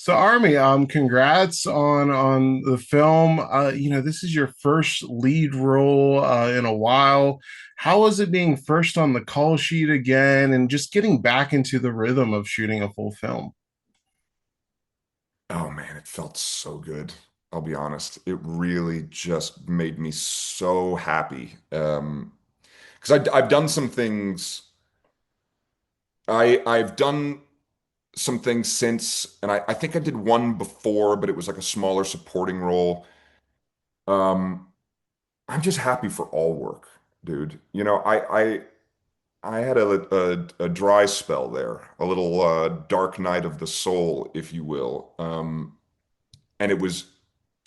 So Army, congrats on the film. This is your first lead role in a while. How was it being first on the call sheet again and just getting back into the rhythm of shooting a full film? Oh man, it felt so good. I'll be honest. It really just made me so happy. Because I've done some things. I've done some things since, and I think I did one before, but it was like a smaller supporting role. Um, I'm just happy for all work, dude. I had a dry spell there, a little dark night of the soul, if you will. And it was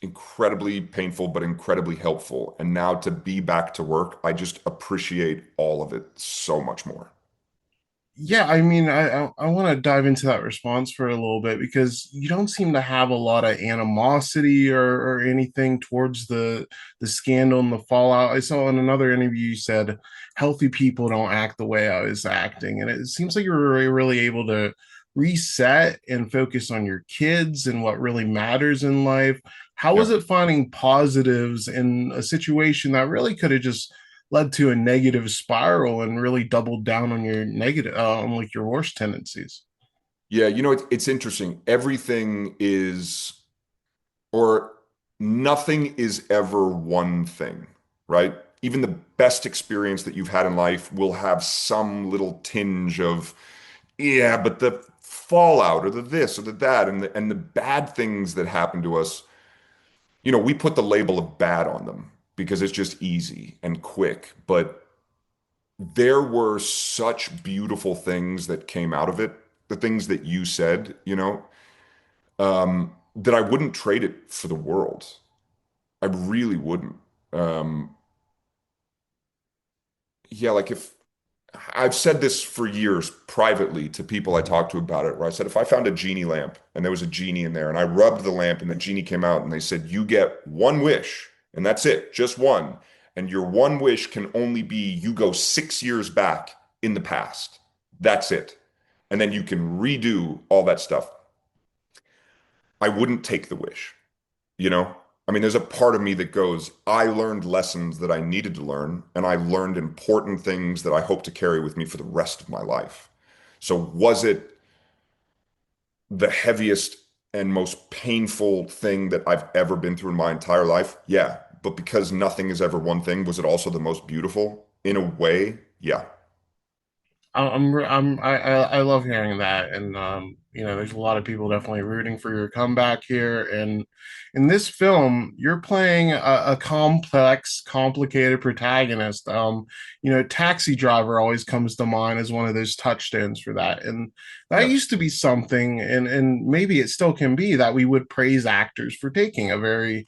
incredibly painful, but incredibly helpful. And now to be back to work, I just appreciate all of it so much more. Yeah, I mean, I want to dive into that response for a little bit because you don't seem to have a lot of animosity or anything towards the scandal and the fallout. I saw in another interview you said healthy people don't act the way I was acting, and it seems like you were really able to reset and focus on your kids and what really matters in life. How was Yeah. it finding positives in a situation that really could have just led to a negative spiral and really doubled down on your negative on like your worst tendencies? Yeah, it's interesting. Everything is, or nothing is ever one thing, right? Even the best experience that you've had in life will have some little tinge of, yeah, but the fallout or the this or the that and the bad things that happen to us, we put the label of bad on them because it's just easy and quick. But there were such beautiful things that came out of it, the things that you said, that I wouldn't trade it for the world. I really wouldn't. Um, yeah, like if I've said this for years privately to people I talk to about it, where I said, if I found a genie lamp and there was a genie in there and I rubbed the lamp and the genie came out and they said, you get one wish and that's it, just one. And your one wish can only be you go 6 years back in the past. That's it. And then you can redo all that stuff. I wouldn't take the wish, you know? I mean, there's a part of me that goes, I learned lessons that I needed to learn, and I learned important things that I hope to carry with me for the rest of my life. So, was it the heaviest and most painful thing that I've ever been through in my entire life? Yeah. But because nothing is ever one thing, was it also the most beautiful? In a way, yeah. I love hearing that, and there's a lot of people definitely rooting for your comeback here. And in this film, you're playing a complex, complicated protagonist. Taxi Driver always comes to mind as one of those touchstones for that, and that Yeah. used to be something, and maybe it still can be that we would praise actors for taking a very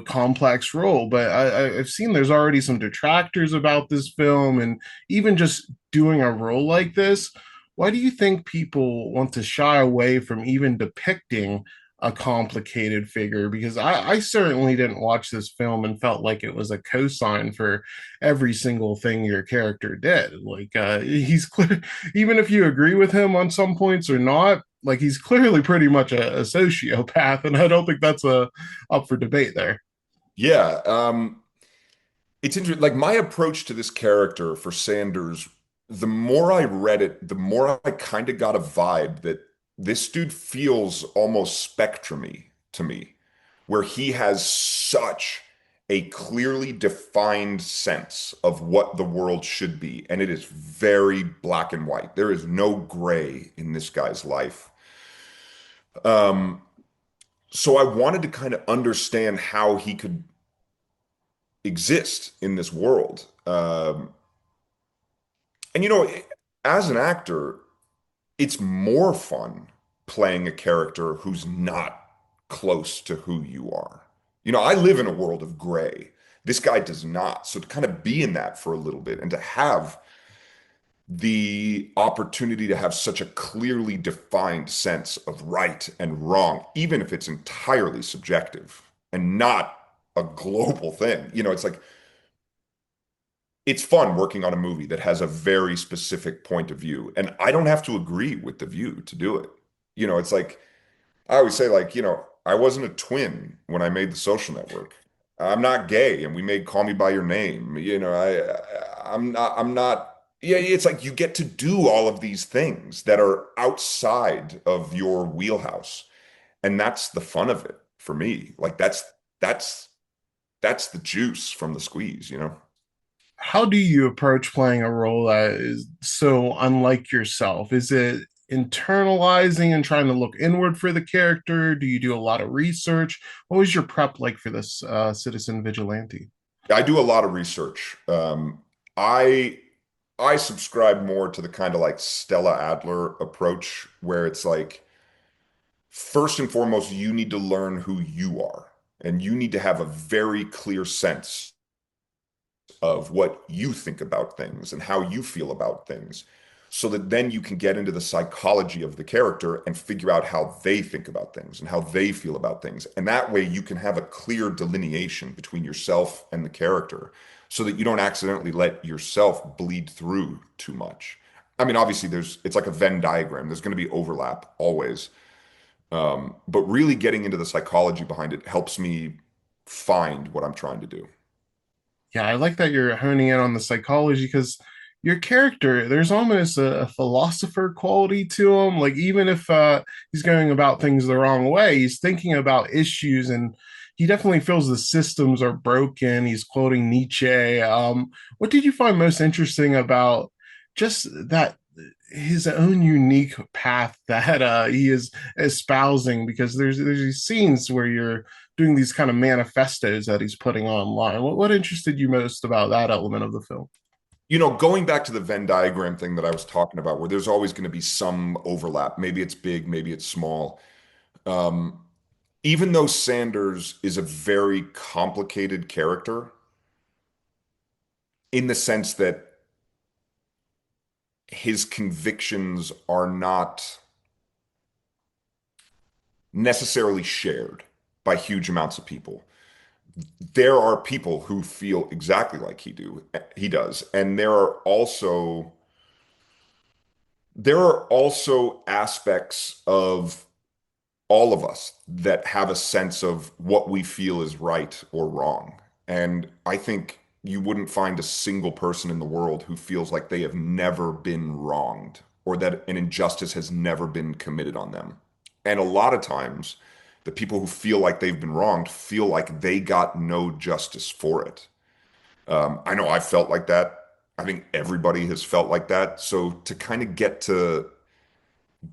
complex role. But I've seen there's already some detractors about this film, and even just doing a role like this, why do you think people want to shy away from even depicting a complicated figure? Because I certainly didn't watch this film and felt like it was a cosign for every single thing your character did. Like he's clear, even if you agree with him on some points or not, like he's clearly pretty much a sociopath, and I don't think that's a up for debate there. Yeah. It's interesting. Like my approach to this character for Sanders, the more I read it, the more I kind of got a vibe that this dude feels almost spectrumy to me, where he has such a clearly defined sense of what the world should be, and it is very black and white. There is no gray in this guy's life. Um, so I wanted to kind of understand how he could exist in this world. And as an actor, it's more fun playing a character who's not close to who you are. I live in a world of gray. This guy does not. So to kind of be in that for a little bit and to have the opportunity to have such a clearly defined sense of right and wrong, even if it's entirely subjective and not a global thing. It's like it's fun working on a movie that has a very specific point of view, and I don't have to agree with the view to do it. It's like I always say, like, I wasn't a twin when I made The Social Network. I'm not gay, and we made Call Me by Your Name. I'm not. Yeah, it's like you get to do all of these things that are outside of your wheelhouse, and that's the fun of it for me. Like that's that's the juice from the squeeze. How do you approach playing a role that is so unlike yourself? Is it internalizing and trying to look inward for the character? Do you do a lot of research? What was your prep like for this citizen vigilante? I do a lot of research. I I subscribe more to the kind of like Stella Adler approach where it's like first and foremost, you need to learn who you are, and you need to have a very clear sense of what you think about things and how you feel about things, so that then you can get into the psychology of the character and figure out how they think about things and how they feel about things. And that way you can have a clear delineation between yourself and the character so that you don't accidentally let yourself bleed through too much. I mean, obviously it's like a Venn diagram. There's going to be overlap always. But really getting into the psychology behind it helps me find what I'm trying to do. Yeah, I like that you're honing in on the psychology because your character, there's almost a philosopher quality to him. Like even if he's going about things the wrong way, he's thinking about issues and he definitely feels the systems are broken. He's quoting Nietzsche. What did you find most interesting about just that his own unique path that he is espousing? Because there's these scenes where you're doing these kind of manifestos that he's putting online. What interested you most about that element of the film? Going back to the Venn diagram thing that I was talking about, where there's always going to be some overlap. Maybe it's big, maybe it's small. Um, Even though Sanders is a very complicated character in the sense that his convictions are not necessarily shared by huge amounts of people. There are people who feel exactly like he does, and there are also aspects of all of us that have a sense of what we feel is right or wrong. And I think you wouldn't find a single person in the world who feels like they have never been wronged or that an injustice has never been committed on them. And a lot of times, the people who feel like they've been wronged feel like they got no justice for it. I know I felt like that. I think everybody has felt like that. So to kind of get to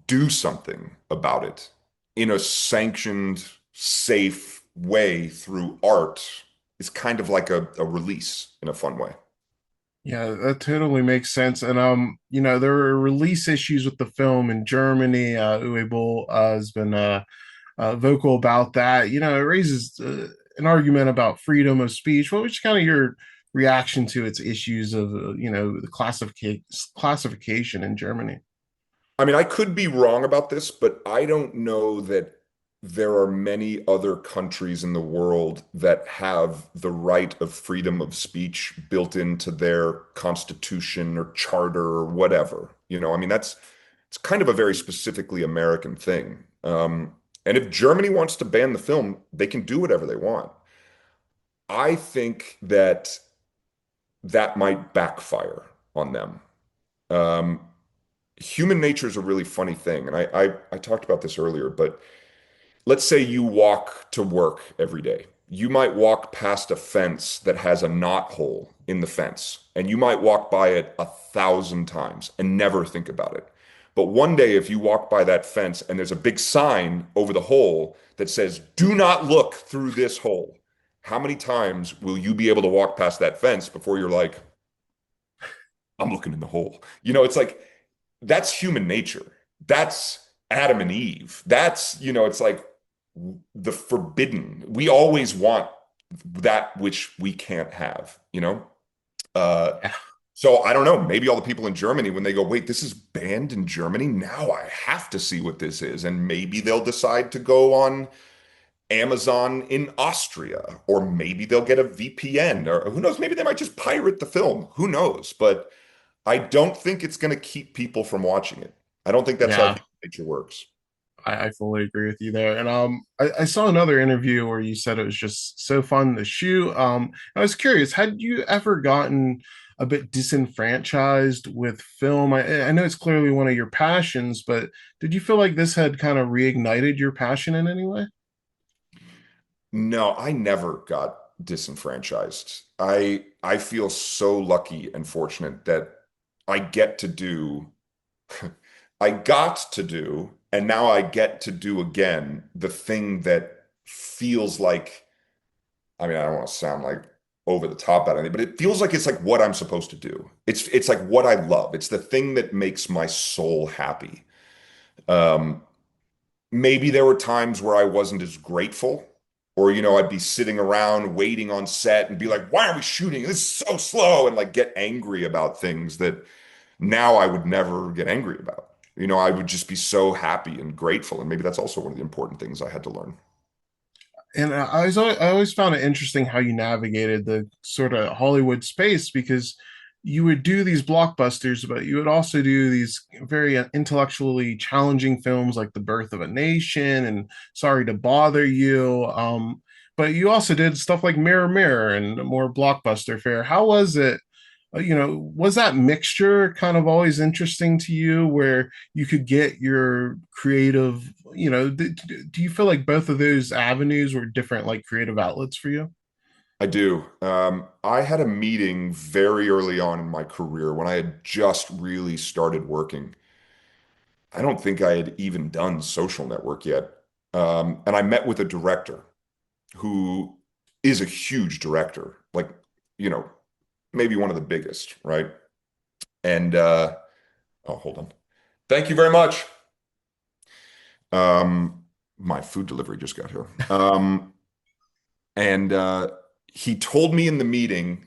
do something about it in a sanctioned, safe way through art is kind of like a release in a fun way. Yeah, that totally makes sense. And there were release issues with the film in Germany. Uwe Boll has been vocal about that. It raises an argument about freedom of speech. What was kind of your reaction to its issues of the classification in Germany? I mean, I could be wrong about this, but I don't know that there are many other countries in the world that have the right of freedom of speech built into their constitution or charter or whatever. I mean, it's kind of a very specifically American thing. And if Germany wants to ban the film, they can do whatever they want. I think that that might backfire on them. Um, Human nature is a really funny thing, and I talked about this earlier, but let's say you walk to work every day. You might walk past a fence that has a knot hole in the fence, and you might walk by it 1,000 times and never think about it. But one day, if you walk by that fence and there's a big sign over the hole that says, "Do not look through this hole," how many times will you be able to walk past that fence before you're like, "I'm looking in the hole"? It's like that's human nature. That's Adam and Eve. It's like the forbidden. We always want that which we can't have. Uh, Yeah. so I don't know. Maybe all the people in Germany, when they go, wait, this is banned in Germany. Now I have to see what this is. And maybe they'll decide to go on Amazon in Austria, or maybe they'll get a VPN, or who knows? Maybe they might just pirate the film. Who knows? But I don't think it's going to keep people from watching it. I don't think that's how Yeah. human nature works. I fully agree with you there. And I saw another interview where you said it was just so fun to shoot. I was curious, had you ever gotten a bit disenfranchised with film? I know it's clearly one of your passions, but did you feel like this had kind of reignited your passion in any way? No, I never got disenfranchised. I feel so lucky and fortunate that I get to do I got to do, and now I get to do again the thing that feels like, I mean, I don't want to sound like over the top about anything, but it feels like it's like what I'm supposed to do. It's like what I love. It's the thing that makes my soul happy. Um, Maybe there were times where I wasn't as grateful, or I'd be sitting around waiting on set and be like, "Why are we shooting? This is so slow," and like get angry about things that now I would never get angry about. I would just be so happy and grateful, and maybe that's also one of the important things I had to learn. And I always found it interesting how you navigated the sort of Hollywood space because you would do these blockbusters, but you would also do these very intellectually challenging films like The Birth of a Nation and Sorry to Bother You. But you also did stuff like Mirror Mirror and more blockbuster fare. How was it? Was that mixture kind of always interesting to you where you could get your creative, do you feel like both of those avenues were different, like creative outlets for you? I do. I had a meeting very early on in my career when I had just really started working. I don't think I had even done social network yet. And I met with a director who is a huge director, like, you know, maybe one of the biggest, right? And oh, hold on. Thank you very much. My food delivery just got here. And he told me in the meeting,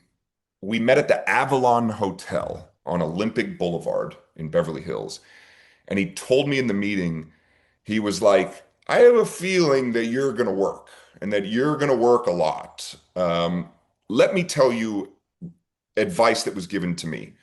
we met at the Avalon Hotel on Olympic Boulevard in Beverly Hills. And he told me in the meeting, he was like, I have a feeling that you're going to work and that you're going to work a lot. Let me tell you advice that was given to me.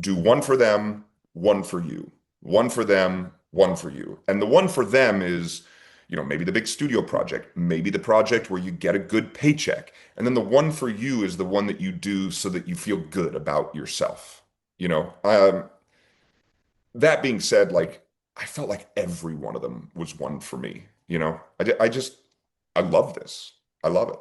Do one for them, one for you. One for them, one for you. And the one for them is, maybe the big studio project, maybe the project where you get a good paycheck. And then the one for you is the one that you do so that you feel good about yourself. You know, um, that being said, like I felt like every one of them was one for me. I just, I love this. I love it.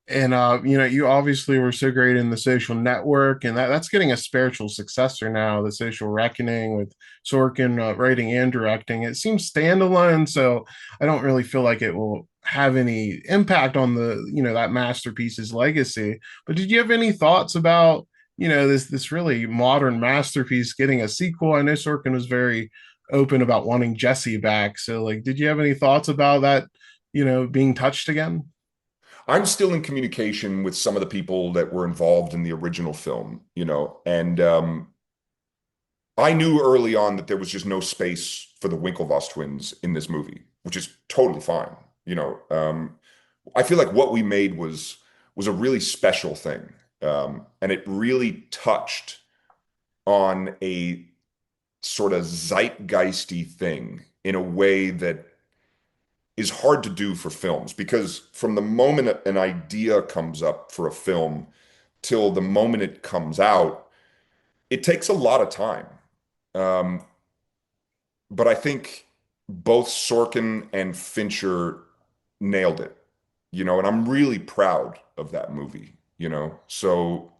And you obviously were so great in The Social Network, and that's getting a spiritual successor now, The Social Reckoning, with Sorkin writing and directing. It seems standalone, so I don't really feel like it will have any impact on that masterpiece's legacy. But did you have any thoughts about this really modern masterpiece getting a sequel? I know Sorkin was very open about wanting Jesse back, so like, did you have any thoughts about that, being touched again? I'm still in communication with some of the people that were involved in the original film, and I knew early on that there was just no space for the Winklevoss twins in this movie, which is totally fine. I feel like what we made was a really special thing, and it really touched on a sort of zeitgeisty thing in a way that is hard to do for films because from the moment an idea comes up for a film till the moment it comes out, it takes a lot of time. Um, but I think both Sorkin and Fincher nailed it, and I'm really proud of that movie. So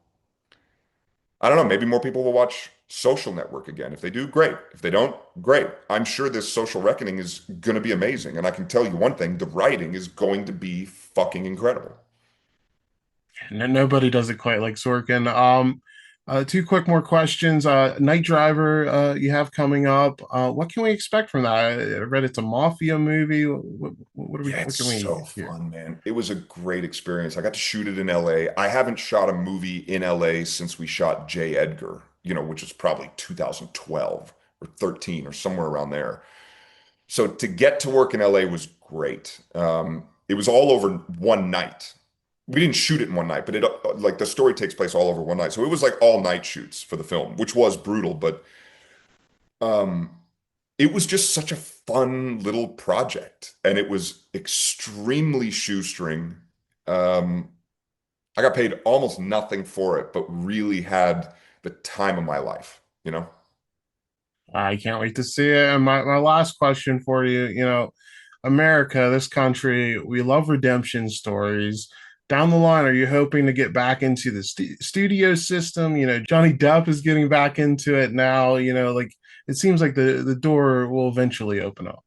I don't know, maybe more people will watch Social Network again. If they do, great. If they don't, great. I'm sure this Social Reckoning is going to be amazing. And I can tell you one thing, the writing is going to be fucking incredible. Nobody does it quite like Sorkin. Two quick more questions. Night Driver, you have coming up. What can we expect from that? I read it's a mafia movie. Yeah, What it's can we so hear? fun, man. It was a great experience. I got to shoot it in LA. I haven't shot a movie in LA since we shot J. Edgar, which was probably 2012 or 13 or somewhere around there. So to get to work in LA was great. It was all over one night. We didn't shoot it in one night, but it like the story takes place all over one night. So it was like all night shoots for the film, which was brutal, but um it was just such a fun little project, and it was extremely shoestring. Um, I got paid almost nothing for it, but really had the time of my life, you know? I can't wait to see it. And my last question for you, America, this country, we love redemption stories. Down the line, are you hoping to get back into the studio system? Johnny Depp is getting back into it now. Like it seems like the door will eventually open up.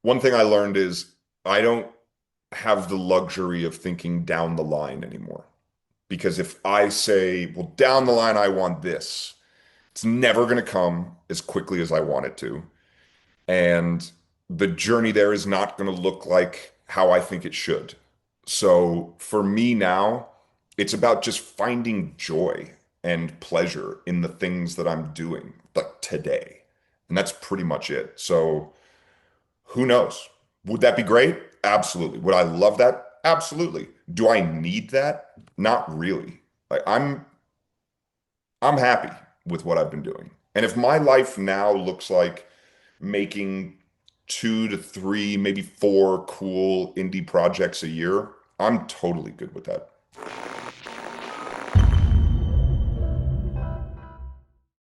One thing I learned is I don't have the luxury of thinking down the line anymore. Because if I say, well, down the line, I want this, it's never going to come as quickly as I want it to. And the journey there is not going to look like how I think it should. So for me now, it's about just finding joy and pleasure in the things that I'm doing, like today. And that's pretty much it. So who knows? Would that be great? Absolutely. Would I love that? Absolutely. Do I need that? Not really. Like I'm happy with what I've been doing. And if my life now looks like making 2 to 3, maybe 4 cool indie projects a year, I'm totally good with that.